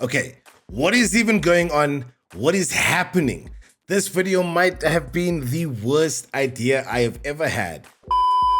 Okay, what is even going on? What is happening? This video might have been the worst idea I have ever had.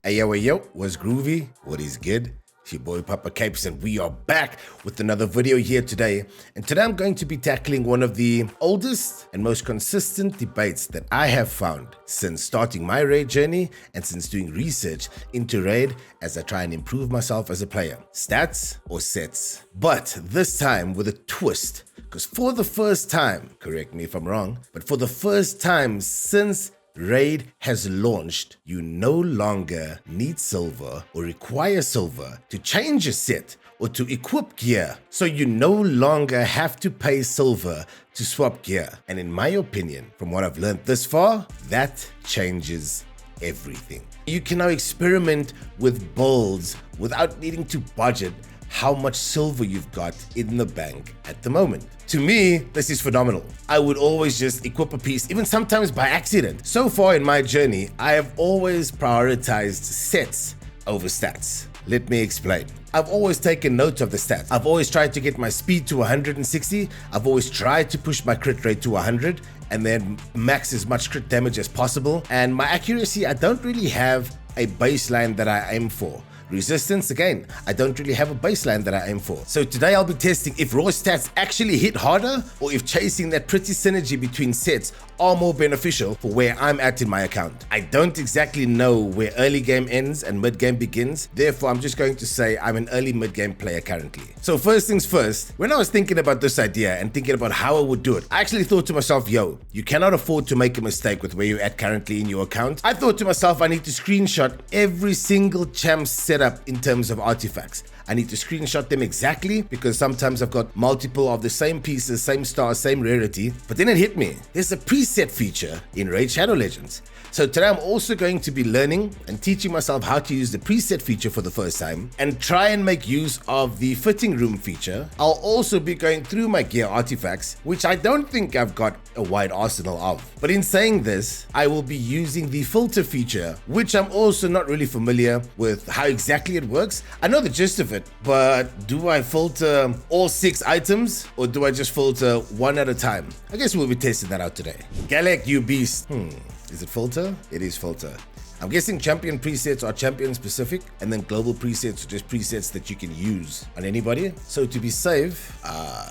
Hey yo, what's groovy? What is good? It's your boy Papa Capes and we are back with another video here today. And today I'm going to be tackling one of the oldest and most consistent debates that I have found since starting my raid journey and since doing research into raid as I try and improve myself as a player. Stats or sets? But this time with a twist, because for the first time, correct me if I'm wrong, but for the first time since Raid has launched, you no longer need silver or require silver to change a set or to equip gear. So you no longer have to pay silver to swap gear. And in my opinion, from what I've learned this far, that changes everything. You can now experiment with builds without needing to budget how much silver you've got in the bank at the moment. To me, this is phenomenal. I would always just equip a piece, even sometimes by accident. So far in my journey, I have always prioritized sets over stats. Let me explain. I've always taken note of the stats. I've always tried to get my speed to 160. I've always tried to push my crit rate to 100 and then max as much crit damage as possible. And my accuracy, I don't really have a baseline that I aim for. Resistance, again, I don't really have a baseline that I aim for. So today I'll be testing if raw stats actually hit harder or if chasing that pretty synergy between sets are more beneficial for where I'm at in my account. I don't exactly know where early game ends and mid game begins. Therefore, I'm just going to say I'm an early mid game player currently. So first things first, when I was thinking about this idea and thinking about how I would do it, I actually thought to myself, yo, you cannot afford to make a mistake with where you're at currently in your account. I thought to myself, I need to screenshot every single champ setup in terms of artifacts. I need to screenshot them exactly because sometimes I've got multiple of the same pieces, same star, same rarity. But then it hit me. There's a preset feature in Raid Shadow Legends. So today I'm also going to be learning and teaching myself how to use the preset feature for the first time and try and make use of the fitting room feature. I'll also be going through my gear artifacts, which I don't think I've got a wide arsenal of. But in saying this, I will be using the filter feature, which I'm also not really familiar with how exactly it works. I know the gist of it, but do I filter all 6 items or do I just filter one at a time? I guess we'll be testing that out today. Galek, you beast. Is it filter? It is filter. I'm guessing champion presets are champion specific and then global presets are just presets that you can use on anybody. So to be safe,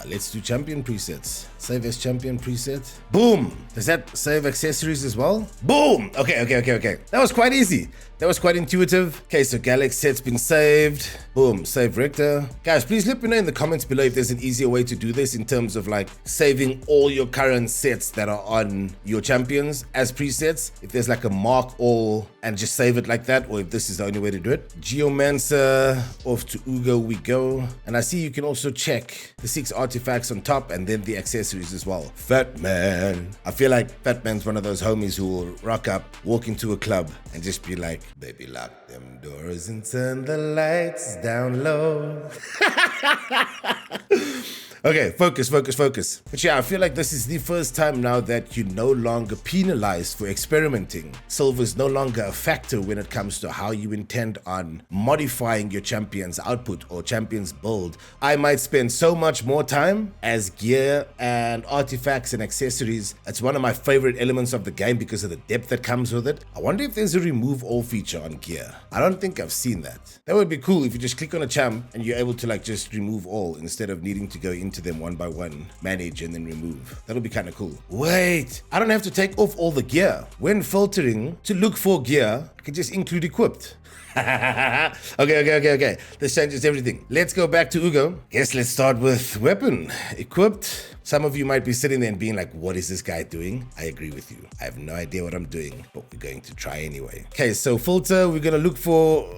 let's do champion presets. Save as champion preset. Boom! Does that save accessories as well? Boom! Okay. That was quite easy. That was quite intuitive. Okay, so Galaxy set's been saved. Boom, save Rector. Guys, please let me know in the comments below if there's an easier way to do this in terms of like saving all your current sets that are on your champions as presets. If there's like a mark all and just save it like that, or if this is the only way to do it. Geomancer, off to Ugo we go. And I see you can also check the 6 artifacts on top and then the accessories as well. Fat Man. I feel like Fat Man's one of those homies who will rock up, walk into a club and just be like, baby, lock them doors and turn the lights down low. Okay, focus. But yeah, I feel like this is the first time now that you're no longer penalized for experimenting. Silver is no longer a factor when it comes to how you intend on modifying your champion's output or champion's build. I might spend so much more time as gear and artifacts and accessories. It's one of my favorite elements of the game because of the depth that comes with it. I wonder if there's a remove all feature on gear. I don't think I've seen that. That would be cool if you just click on a champ and you're able to like just remove all instead of needing to go into them one by one, manage and then remove. That'll be kind of cool. Wait, I don't have to take off all the gear. When filtering to look for gear, I can just include equipped. Okay. This changes everything. Let's go back to Ugo. Guess let's start with weapon. Equipped. Some of you might be sitting there and being like, what is this guy doing? I agree with you. I have no idea what I'm doing, but we're going to try anyway. Okay, so filter, we're going to look for...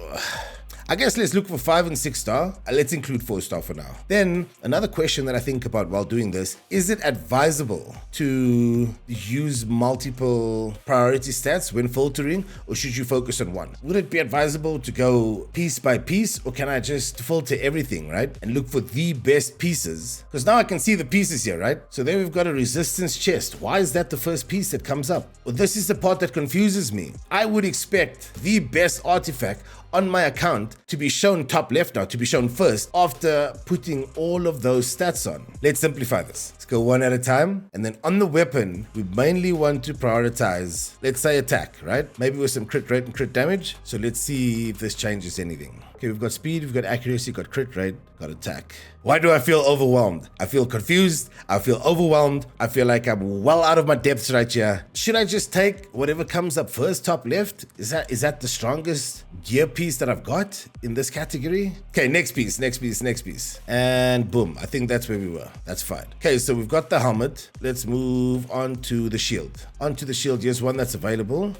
I guess let's look for 5 and 6 star. Let's include 4 star for now. Then another question that I think about while doing this, is it advisable to use multiple priority stats when filtering, or should you focus on one? Would it be advisable to go piece by piece, or can I just filter everything, right? And look for the best pieces? Because now I can see the pieces here, right? So there we've got a resistance chest. Why is that the first piece that comes up? Well, this is the part that confuses me. I would expect the best artifact on my account want to be shown top left now, to be shown first after putting all of those stats on. Let's simplify this. Let's go one at a time. And then on the weapon, we mainly want to prioritize, let's say attack, right? Maybe with some crit rate and crit damage. So let's see if this changes anything. Okay, we've got speed, we've got accuracy, got crit rate, got attack. Why do I feel overwhelmed? I feel confused. I feel overwhelmed. I feel like I'm well out of my depths right here. Should I just take whatever comes up first, top left? Is that the strongest gear piece that I've got in this category? Okay, next piece. And boom, I think that's where we were. That's fine. Okay, so we've got the helmet. Let's move on to the shield. Onto the shield, here's one that's available.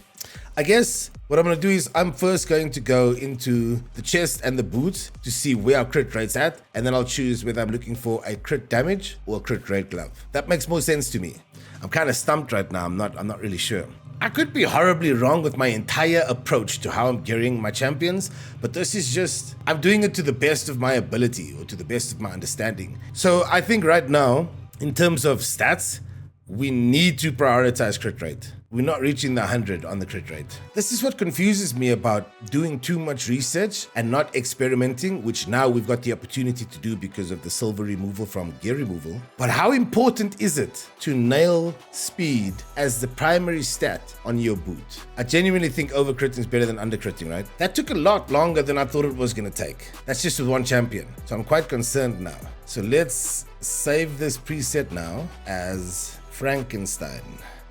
I guess what I'm going to do is I'm first going to go into the chest and the boots to see where our crit rate's at, and then I'll choose whether I'm looking for a crit damage or a crit rate glove. That makes more sense to me. I'm kind of stumped right now. I'm not really sure. I could be horribly wrong with my entire approach to how I'm gearing my champions, but this is just, I'm doing it to the best of my ability or to the best of my understanding. So I think right now, in terms of stats, we need to prioritize crit rate. We're not reaching the 100 on the crit rate. This is what confuses me about doing too much research and not experimenting, which now we've got the opportunity to do because of the silver removal from gear removal. But how important is it to nail speed as the primary stat on your boot? I genuinely think overcritting is better than undercritting, right? That took a lot longer than I thought it was going to take. That's just with one champion. So I'm quite concerned now. So let's save this preset now as Frankenstein.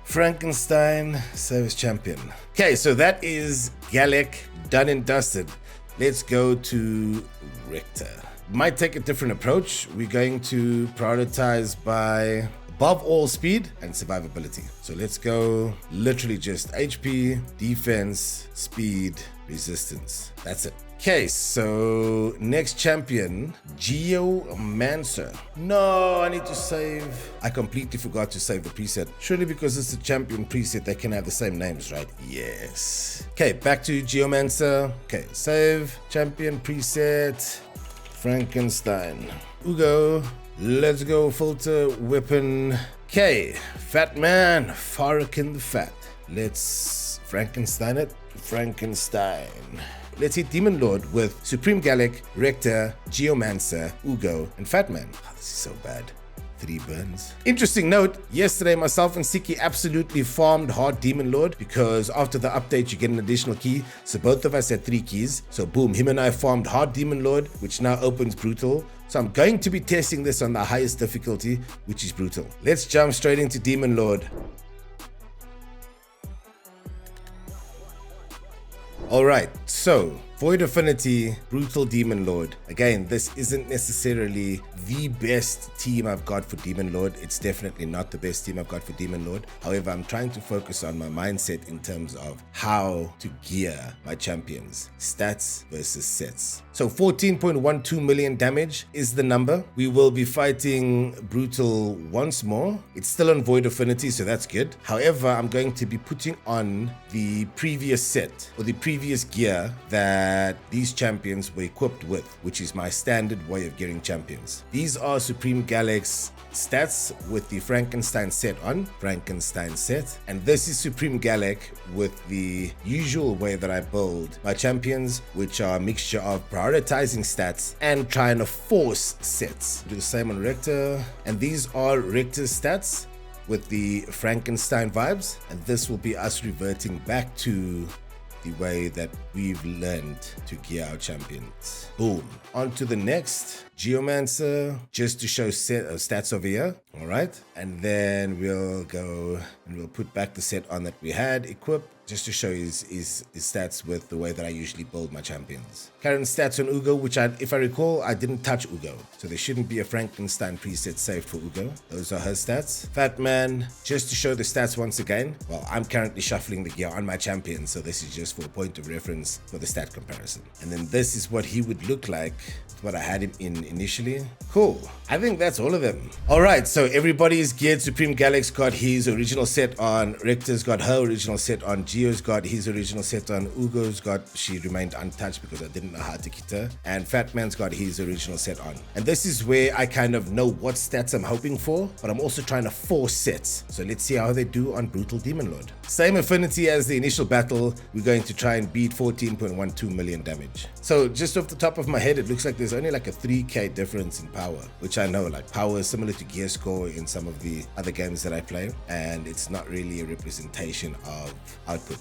Frankenstein, service champion. Okay, so that is Galek done and dusted. Let's go to Richter. Might take a different approach. We're going to prioritize by above all speed and survivability. So let's go literally just HP, defense, speed, resistance. That's it. Okay, so next champion, Geomancer. No, I need to save. I completely forgot to save the preset. Surely because it's a champion preset, they can have the same names, right? Yes. Okay, back to Geomancer. Okay, save, champion preset, Frankenstein. Ugo, let's go, filter, weapon. Okay, Fat Man, Farrakhan the Fat. Let's Frankenstein it. Frankenstein. Let's hit Demon Lord with Supreme Galek, Rector, Geomancer, Ugo, and Fatman. Oh, this is so bad. 3 burns. Interesting note, yesterday myself and Siki absolutely farmed hard Demon Lord because after the update you get an additional key. So both of us had 3 keys. So boom, him and I farmed hard Demon Lord, which now opens Brutal. So I'm going to be testing this on the highest difficulty, which is Brutal. Let's jump straight into Demon Lord. Alright, so Void Affinity, Brutal Demon Lord. Again, this isn't necessarily the best team I've got for Demon Lord. It's definitely not the best team I've got for Demon Lord. However, I'm trying to focus on my mindset in terms of how to gear my champions. Stats versus sets. So 14.12 million damage is the number. We will be fighting Brutal once more. It's still on Void Affinity, so that's good. However, I'm going to be putting on the previous set or the previous gear that these champions were equipped with, which is my standard way of gearing champions. These are Supreme Galek's stats with the Frankenstein set on, Frankenstein set, and this is Supreme Galek with the usual way that I build my champions, which are a mixture of prioritizing stats and trying to force sets. Do the same on Rector, and these are Rector's stats with the Frankenstein vibes, and this will be us reverting back to the way that we've learned to gear our champions. Boom. On to the next, Geomancer, just to show stats over here. All right. And then we'll go and we'll put back the set on that we had equipped, just to show his stats with the way that I usually build my champions. Current stats on Ugo, which if I recall, I didn't touch Ugo. So there shouldn't be a Frankenstein preset saved for Ugo. Those are her stats. Fat Man, just to show the stats once again. Well, I'm currently shuffling the gear on my champion, so this is just for a point of reference for the stat comparison. And then this is what he would look like, what I had him in initially. Cool. I think that's all of them. All right, so everybody's geared. Supreme Galax got his original set on. Rector's got her original set on. Gio's got his original set on. Ugo's got, she remained untouched because I didn't know how to get her. And Fatman's got his original set on. And this is where I kind of know what stats I'm hoping for, but I'm also trying to force sets. So let's see how they do on Brutal Demon Lord. Same affinity as the initial battle. We're going to try and beat 14.12 million damage. So just off the top of my head, it looks like there's only like a 3k difference in power, which I know like power is similar to gear score in some of the other games that I play, and it's not really a representation of output.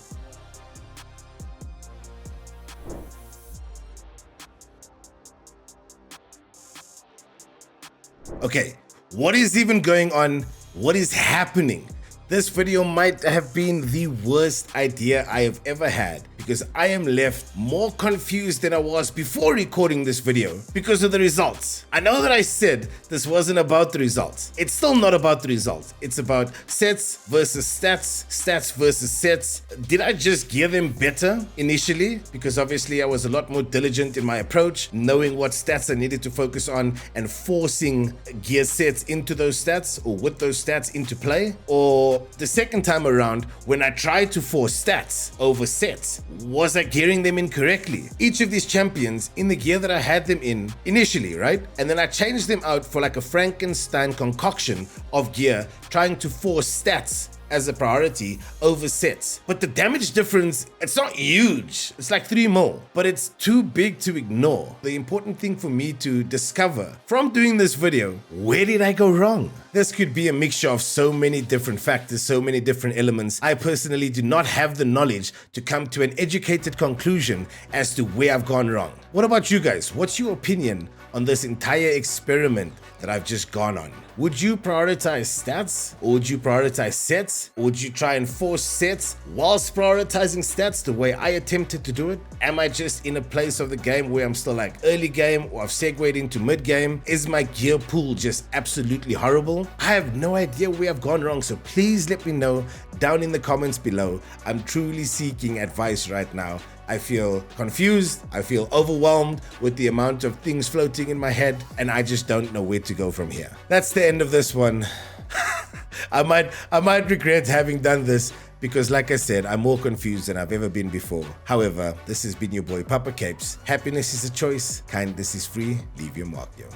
Okay, what is even going on? What is happening? This video might have been the worst idea I have ever had, because I am left more confused than I was before recording this video because of the results. I know that I said this wasn't about the results. It's still not about the results. It's about sets versus stats, stats versus sets. Did I just gear them better initially? Because obviously I was a lot more diligent in my approach, knowing what stats I needed to focus on and forcing gear sets into those stats, or with those stats into play. Or the second time around, when I tried to force stats over sets, was I gearing them incorrectly? Each of these champions in the gear that I had them in initially, right? And then I changed them out for like a Frankenstein concoction of gear, trying to force stats as a priority over sets. But the damage difference, it's not huge. It's like 3 mil, but it's too big to ignore. The important thing for me to discover from doing this video, where did I go wrong? This could be a mixture of so many different factors, so many different elements. I personally do not have the knowledge to come to an educated conclusion as to where I've gone wrong. What about you guys? What's your opinion on this entire experiment that I've just gone on? Would you prioritize stats, or would you prioritize sets, or would you try and force sets whilst prioritizing stats the way I attempted to do it? Am I just in a place of the game where I'm still like early game, or I've segued into mid game? Is my gear pool just absolutely horrible? I have no idea where I've gone wrong, so please let me know down in the comments below. I'm truly seeking advice right now. I feel confused, I feel overwhelmed with the amount of things floating in my head, and I just don't know where to go from here. That's the end of this one. I might regret having done this, because like I said, I'm more confused than I've ever been before. However, this has been your boy Papa Capes. Happiness is a choice, kindness is free. Leave your mark, yo.